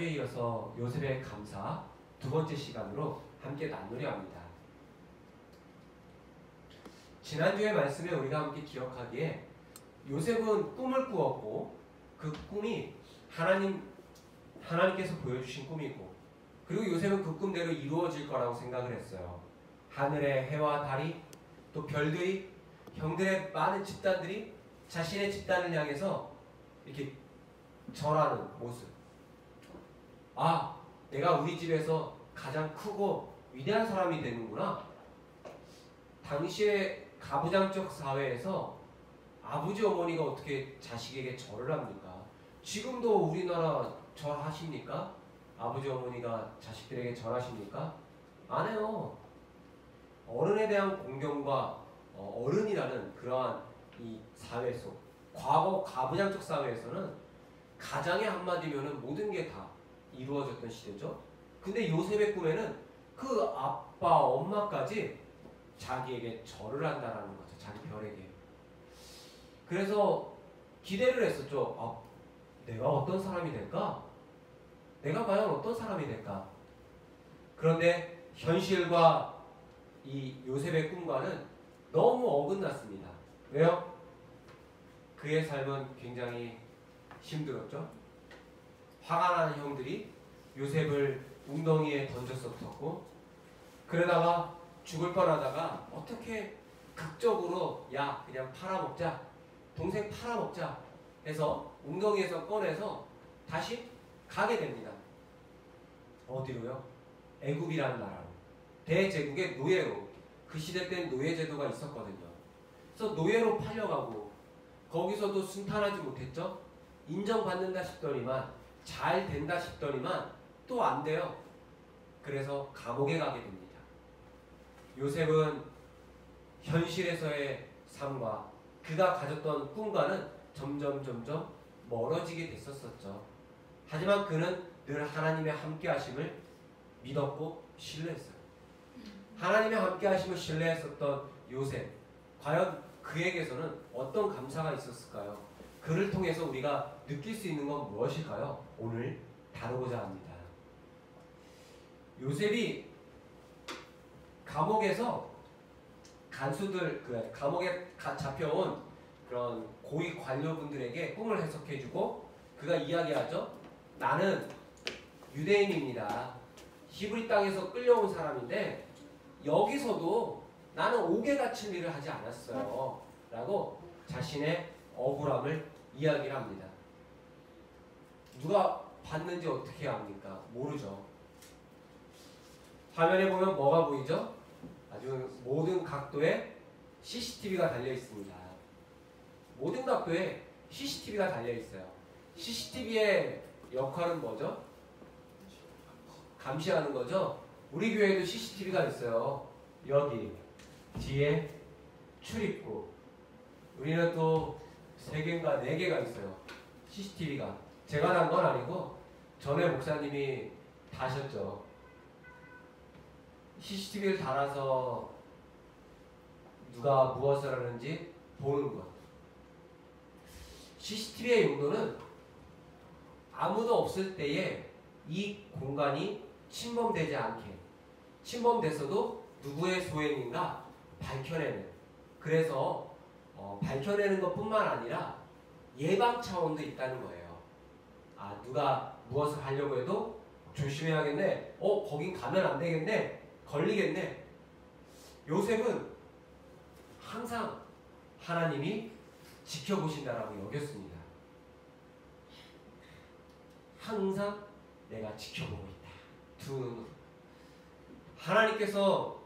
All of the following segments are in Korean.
지난주에 이어서 요셉의 감사 두 번째 시간으로 함께 나누려 합니다. 지난주의 말씀에 우리가 함께 기억하기에 요셉은 꿈을 꾸었고 그 꿈이 하나님께서 보여주신 꿈이고, 그리고 요셉은 그 꿈대로 이루어질 거라고 생각을 했어요. 하늘의 해와 달이, 또 별들이, 형들의 많은 집단들이 자신의 집단을 향해서 이렇게 절하는 모습. 아, 내가 우리 집에서 가장 크고 위대한 사람이 되는구나. 당시의 가부장적 사회에서 아버지 어머니가 어떻게 자식에게 절을 합니까? 지금도 우리나라 절하십니까? 아버지 어머니가 자식들에게 절하십니까? 안 해요. 어른에 대한 공경과 어른이라는 그러한 이 사회 속, 과거 가부장적 사회에서는 가장의 한마디면은 모든 게 다 이루어졌던 시대죠. 근데 요셉의 꿈에는 그 아빠, 엄마까지 자기에게 절을 한다라는 거죠. 자기 별에게. 그래서 기대를 했었죠. 내가 어떤 사람이 될까? 내가 과연 어떤 사람이 될까? 그런데 현실과 이 요셉의 꿈과는 너무 어긋났습니다. 왜요? 그의 삶은 굉장히 힘들었죠. 화가 나는 형들이 요셉을 웅덩이에 던졌었고, 그러다가 죽을 뻔하다가 어떻게 극적으로 야 그냥 팔아먹자, 동생 팔아먹자 해서 웅덩이에서 꺼내서 다시 가게 됩니다. 어디로요? 애굽이라는 나라로. 대제국의 노예로. 그 시대 때는 노예제도가 있었거든요. 그래서 노예로 팔려가고, 거기서도 순탄하지 못했죠. 인정받는다 싶더니만, 잘 된다 싶더니만 또 안 돼요. 그래서 감옥에 가게 됩니다. 요셉은 현실에서의 삶과 그가 가졌던 꿈과는 점점 멀어지게 됐었죠. 하지만 그는 늘 하나님의 함께하심을 믿었고 신뢰했어요. 하나님의 함께하심을 신뢰했었던 요셉, 과연 그에게서는 어떤 감사가 있었을까요? 그를 통해서 우리가 느낄 수 있는 건 무엇일까요? 오늘 다루고자 합니다. 요셉이 감옥에서 감옥에 잡혀온 그런 고위 관료분들에게 꿈을 해석해주고, 그가 이야기하죠. 나는 유대인입니다. 히브리 땅에서 끌려온 사람인데 여기서도 나는 옥에 갇힐 일을 하지 않았어요. 라고 자신의 억울함을 이야기를 합니다. 누가 봤는지 어떻게 압니까? 모르죠. 화면에 보면 뭐가 보이죠? 아주 모든 각도에 CCTV가 달려 있습니다. 모든 각도에 CCTV가 달려 있어요. CCTV의 역할은 뭐죠? 감시하는 거죠. 우리 교회에도 CCTV가 있어요. 여기 뒤에 출입구. 우리는 또 3개인가 4개가 있어요. CCTV가. 제가 단 건 아니고 전에 목사님이 다셨죠. CCTV를 달아서 누가 무엇을 하는지 보는 것. CCTV의 용도는 아무도 없을 때에 이 공간이 침범되지 않게, 침범됐어도 누구의 소행인가 밝혀내는, 그래서 밝혀내는 것뿐만 아니라 예방 차원도 있다는 거예요. 누가 무엇을 하려고 해도 조심해야겠네, 거긴 가면 안 되겠네, 걸리겠네. 요셉은 항상 하나님이 지켜보신다라고 여겼습니다. 항상 내가 지켜보고 있다. 두 눈으로. 하나님께서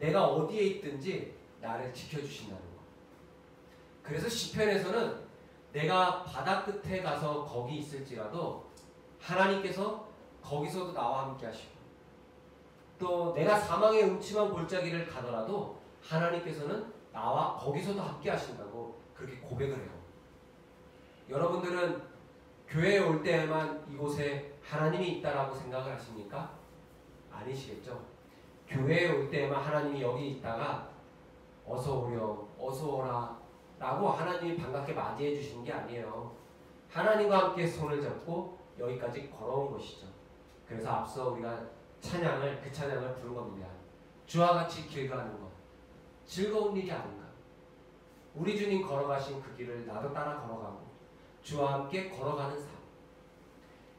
내가 어디에 있든지 나를 지켜주신다는 것. 그래서 시편에서는 내가 바다 끝에 가서 거기 있을지라도 하나님께서 거기서도 나와 함께 하시고, 또 내가 사망의 음침한 골짜기를 가더라도 하나님께서는 나와 거기서도 함께 하신다고 그렇게 고백을 해요. 여러분들은 교회에 올 때에만 이곳에 하나님이 있다라고 생각을 하십니까? 아니시겠죠? 교회에 올 때에만 하나님이 여기 있다가 어서 오렴, 어서 오라 라고 하나님이 반갑게 맞이해 주시는 게 아니에요. 하나님과 함께 손을 잡고 여기까지 걸어온 것이죠. 그래서 앞서 우리가 그 찬양을 부른 겁니다. 주와 같이 길 가는 것 즐거운 일이 아닌가. 우리 주님 걸어가신 그 길을 나도 따라 걸어가고 주와 함께 걸어가는 삶.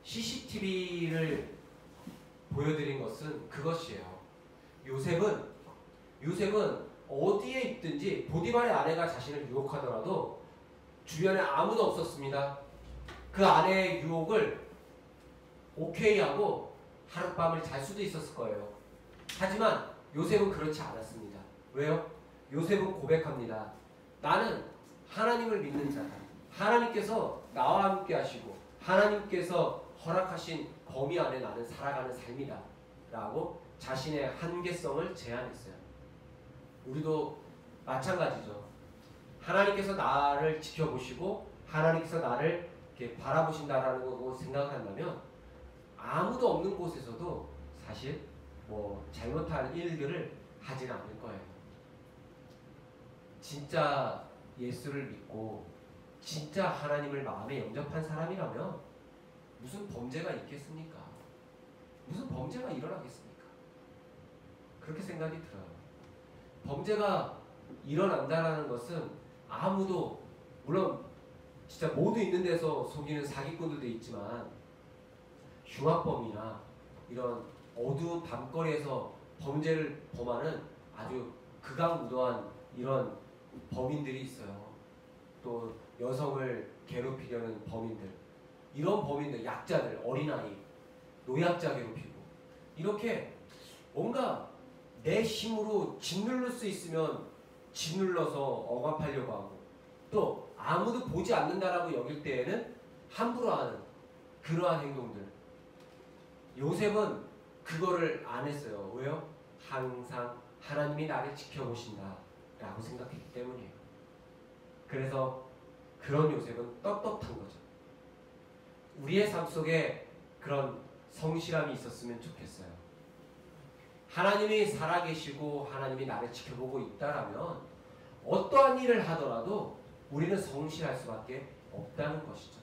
CCTV를 보여드린 것은 그것이에요. 요셉은 어디에 있든지 보디발의 아내가 자신을 유혹하더라도 주변에 아무도 없었습니다. 그 아내의 유혹을 오케이 하고 하룻밤을 잘 수도 있었을 거예요. 하지만 요셉은 그렇지 않았습니다. 왜요? 요셉은 고백합니다. 나는 하나님을 믿는 자다. 하나님께서 나와 함께 하시고 하나님께서 허락하신 범위 안에 나는 살아가는 삶이다 라고 자신의 한계성을 제안했어요. 우리도 마찬가지죠. 하나님께서 나를 지켜보시고 하나님께서 나를 이렇게 바라보신다라는 거고 생각한다면 아무도 없는 곳에서도 사실 잘못할 일들을 하지는 않을 거예요. 진짜 예수를 믿고 진짜 하나님을 마음에 영접한 사람이라면 무슨 범죄가 있겠습니까? 무슨 범죄가 일어나겠습니까? 그렇게 생각이 들어요. 범죄가 일어난다는 것은 아무도, 물론 진짜 모두 있는 데서 속이는 사기꾼들도 있지만 흉악범이나 이런 어두운 밤거리에서 범죄를 범하는 아주 극악무도한 이런 범인들이 있어요. 또 여성을 괴롭히려는 범인들, 이런 범인들, 약자들, 어린아이, 노약자 괴롭히고 이렇게 뭔가 내 힘으로 짓누를 수 있으면 짓눌러서 억압하려고 하고 또 아무도 보지 않는다라고 여길 때에는 함부로 하는 그러한 행동들. 요셉은 그거를 안 했어요. 왜요? 항상 하나님이 나를 지켜보신다 라고 생각했기 때문이에요. 그래서 그런 요셉은 떳떳한 거죠. 우리의 삶 속에 그런 성실함이 있었으면 좋겠어요. 하나님이 살아계시고 하나님이 나를 지켜보고 있다라면 어떠한 일을 하더라도 우리는 성실할 수밖에 없다는 것이죠.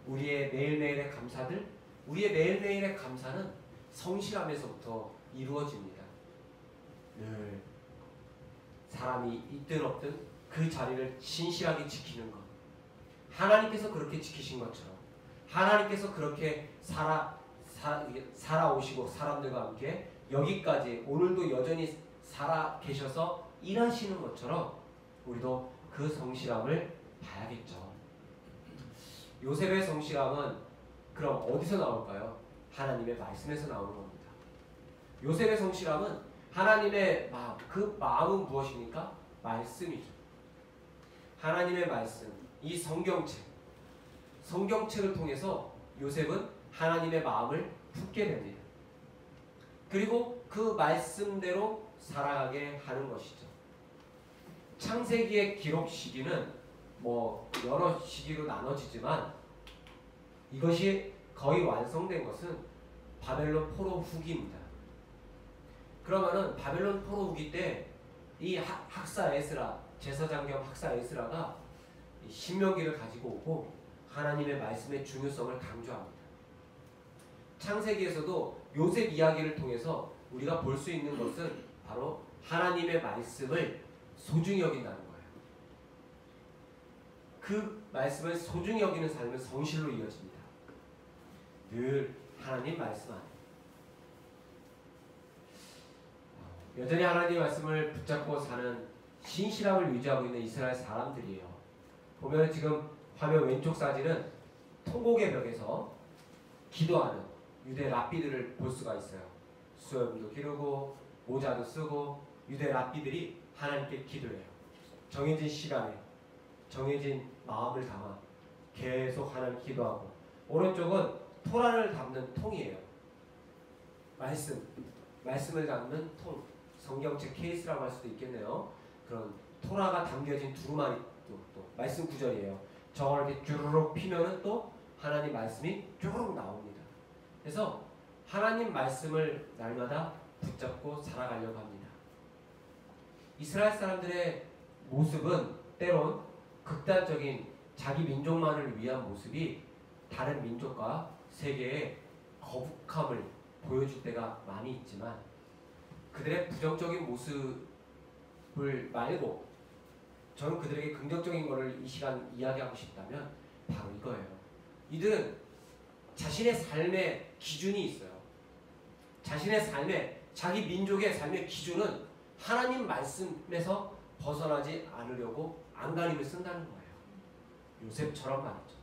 우리의 매일매일의 감사들, 우리의 매일매일의 감사는 성실함에서부터 이루어집니다. 늘 사람이 있든 없든 그 자리를 신실하게 지키는 것. 하나님께서 그렇게 지키신 것처럼 하나님께서 그렇게 살아오시고 사람들과 함께 여기까지 오늘도 여전히 살아 계셔서 일하시는 것처럼 우리도 그 성실함을 봐야겠죠. 요셉의 성실함은 그럼 어디서 나올까요? 하나님의 말씀에서 나오는 겁니다. 요셉의 성실함은 하나님의 마음, 그 마음은 무엇입니까? 말씀이죠. 하나님의 말씀, 이 성경책을 통해서 요셉은 하나님의 마음을 품게 됩니다. 그리고 그 말씀대로 살아가게 하는 것이죠. 창세기의 기록 시기는 여러 시기로 나눠지지만 이것이 거의 완성된 것은 바벨론 포로 후기입니다. 그러면은 바벨론 포로 후기 때 이 학사 에스라, 제사장 겸 학사 에스라가 신명기를 가지고 오고 하나님의 말씀의 중요성을 강조합니다. 창세기에서도 요셉 이야기를 통해서 우리가 볼 수 있는 것은 바로 하나님의 말씀을 소중히 여긴다는 거예요. 그 말씀을 소중히 여기는 삶은 성실로 이어집니다. 늘 하나님 말씀 안에 여전히 하나님 말씀을 붙잡고 사는 신실함을 유지하고 있는 이스라엘 사람들이에요. 보면 지금 화면 왼쪽 사진은 통곡의 벽에서 기도하는 유대 랍비들을 볼 수가 있어요. 수염도 기르고 모자도 쓰고 유대 랍비들이 하나님께 기도해요. 정해진 시간에 정해진 마음을 담아 계속 하나님 기도하고, 오른쪽은 토라를 담는 통이에요. 말씀을 담는 통, 성경책 케이스라고 할 수도 있겠네요. 그런 토라가 담겨진 두루마리 또 말씀 구절이에요. 저걸 이렇게 쭈르륵 피면은 또 하나님 말씀이 쭈르륵 나옵니다. 그래서 하나님 말씀을 날마다 붙잡고 살아가려고 합니다. 이스라엘 사람들의 모습은 때론 극단적인 자기 민족만을 위한 모습이 다른 민족과 세계에 거북함을 보여줄 때가 많이 있지만 그들의 부정적인 모습을 말고 저는 그들에게 긍정적인 것을 이 시간 이야기하고 싶다면 바로 이거예요. 이들은 자신의 삶의 기준이 있어요. 자신의 삶의 자기 민족의 삶의 기준은 하나님 말씀에서 벗어나지 않으려고 안간힘을 쓴다는 거예요. 요셉처럼 말이죠.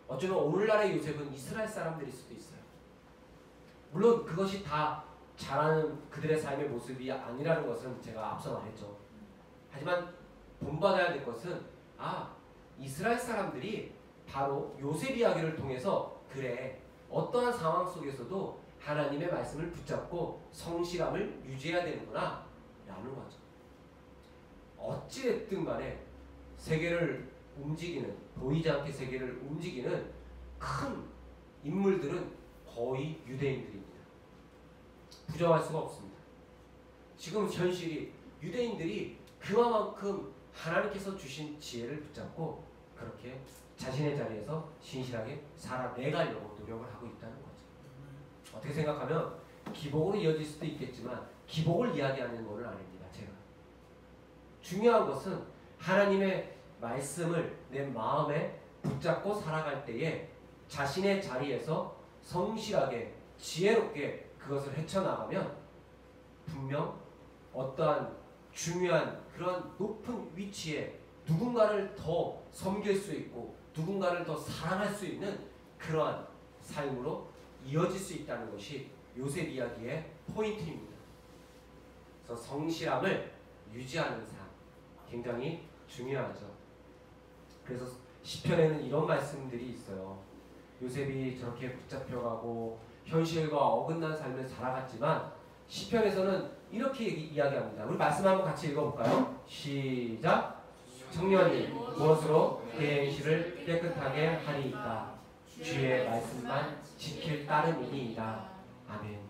어쩌면 오늘날의 요셉은 이스라엘 사람들일 수도 있어요. 물론 그것이 다 잘하는 그들의 삶의 모습이 아니라는 것은 제가 앞서 말했죠. 하지만 본받아야 될 것은 이스라엘 사람들이 바로 요셉 이야기를 통해서 그래 어떠한 상황 속에서도 하나님의 말씀을 붙잡고 성실함을 유지해야 되는구나 라는 거죠. 어찌됐든 간에 세계를 움직이는 보이지 않게 세계를 움직이는 큰 인물들은 거의 유대인들입니다. 부정할 수가 없습니다. 지금 현실이 유대인들이 그만큼 하나님께서 주신 지혜를 붙잡고 그렇게 자신의 자리에서 신실하게 살아내가려고 노력을 하고 있다는 거죠. 어떻게 생각하면 기복으로 이어질 수도 있겠지만 기복을 이야기하는 것은 아닙니다. 제가 중요한 것은 하나님의 말씀을 내 마음에 붙잡고 살아갈 때에 자신의 자리에서 성실하게 지혜롭게 그것을 헤쳐나가면 분명 어떠한 중요한 그런 높은 위치에 누군가를 더 섬길 수 있고 누군가를 더 사랑할 수 있는 그러한 삶으로 이어질 수 있다는 것이 요셉 이야기의 포인트입니다. 그래서 성실함을 유지하는 삶 굉장히 중요하죠. 그래서 시편에는 이런 말씀들이 있어요. 요셉이 저렇게 붙잡혀가고 현실과 어긋난 삶을 살아갔지만 시편에서는 이렇게 이야기합니다. 우리 말씀 한번 같이 읽어볼까요? 시작! 청년이 무엇으로 그의 행실을 깨끗하게 하리이까? 주의 말씀만 지킬 따름이니이다. 아멘.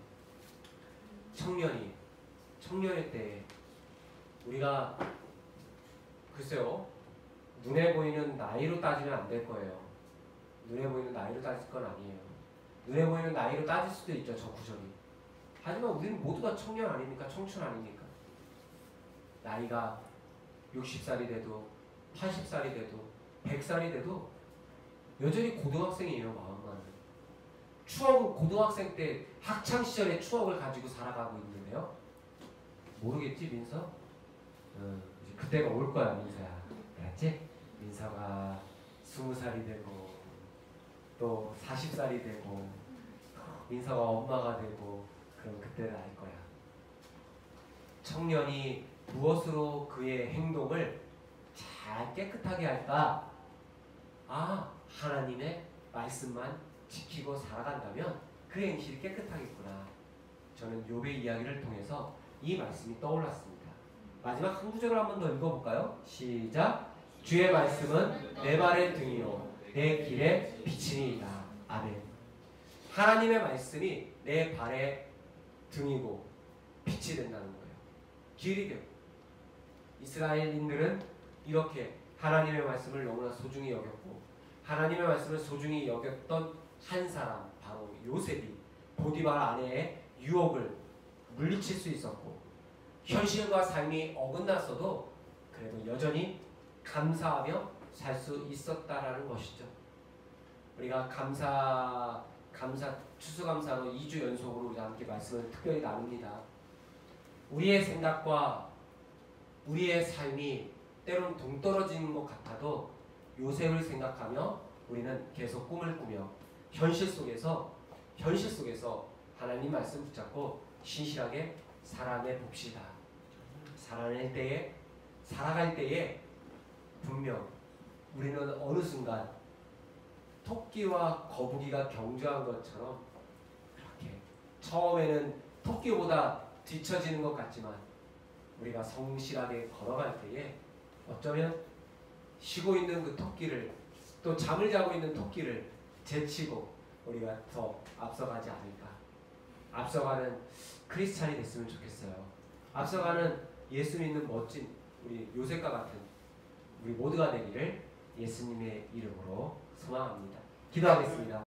청년의 때에 우리가 글쎄요 눈에 보이는 나이로 따지면 안 될 거예요. 눈에 보이는 나이로 따질 건 아니에요. 눈에 보이는 나이로 따질 수도 있죠. 저 구절이. 하지만 우리는 모두가 청년 아닙니까? 청춘 아닙니까? 나이가 60살이 돼도 80살이 돼도 100살이 돼도 여전히 고등학생이에요. 마음만. 추억은 고등학생 때 학창시절의 추억을 가지고 살아가고 있는데요. 모르겠지 민서? 이제 그때가 올 거야 민서야. 알았지? 민서가 20살이 되고 또 40살이 되고 민서가 엄마가 되고 그럼 그때를 알 거야. 청년이 무엇으로 그의 행동을 잘 깨끗하게 할까? 하나님의 말씀만 지키고 살아간다면 그 행실이 깨끗하겠구나. 저는 욥의 이야기를 통해서 이 말씀이 떠올랐습니다. 마지막 한 구절을 한 번 더 읽어볼까요? 시작! 주의 말씀은 내 발의 등이요 내 길의 빛이니이다. 아멘. 하나님의 말씀이 내 발의 등이고 빛이 된다는 거예요. 길이 되고. 이스라엘인들은 이렇게 하나님의 말씀을 너무나 소중히 여겼고 하나님의 말씀을 소중히 여겼던 한 사람 바로 요셉이 보디발 아내의 유혹을 물리칠 수 있었고 현실과 삶이 어긋났어도 그래도 여전히 감사하며 살 수 있었다라는 것이죠. 우리가 추수감사로 2주 연속으로 우리 함께 말씀을 특별히 나눕니다. 우리의 생각과 우리의 삶이 때론 동떨어지는 것 같아도 요셉을 생각하며 우리는 계속 꿈을 꾸며 현실 속에서 하나님 말씀 붙잡고 신실하게 살아내 봅시다. 살아갈 때에 분명 우리는 어느 순간 토끼와 거북이가 경주한 것처럼 그렇게 처음에는 토끼보다 뒤처지는 것 같지만 우리가 성실하게 걸어갈 때에 어쩌면 쉬고 있는 그 토끼를 또 잠을 자고 있는 토끼를 제치고 우리가 더 앞서가지 않을까. 앞서가는 크리스찬이 됐으면 좋겠어요. 앞서가는 예수 믿는 멋진 우리 요셉과 같은 우리 모두가 되기를 예수님의 이름으로 소망합니다. 기도하겠습니다.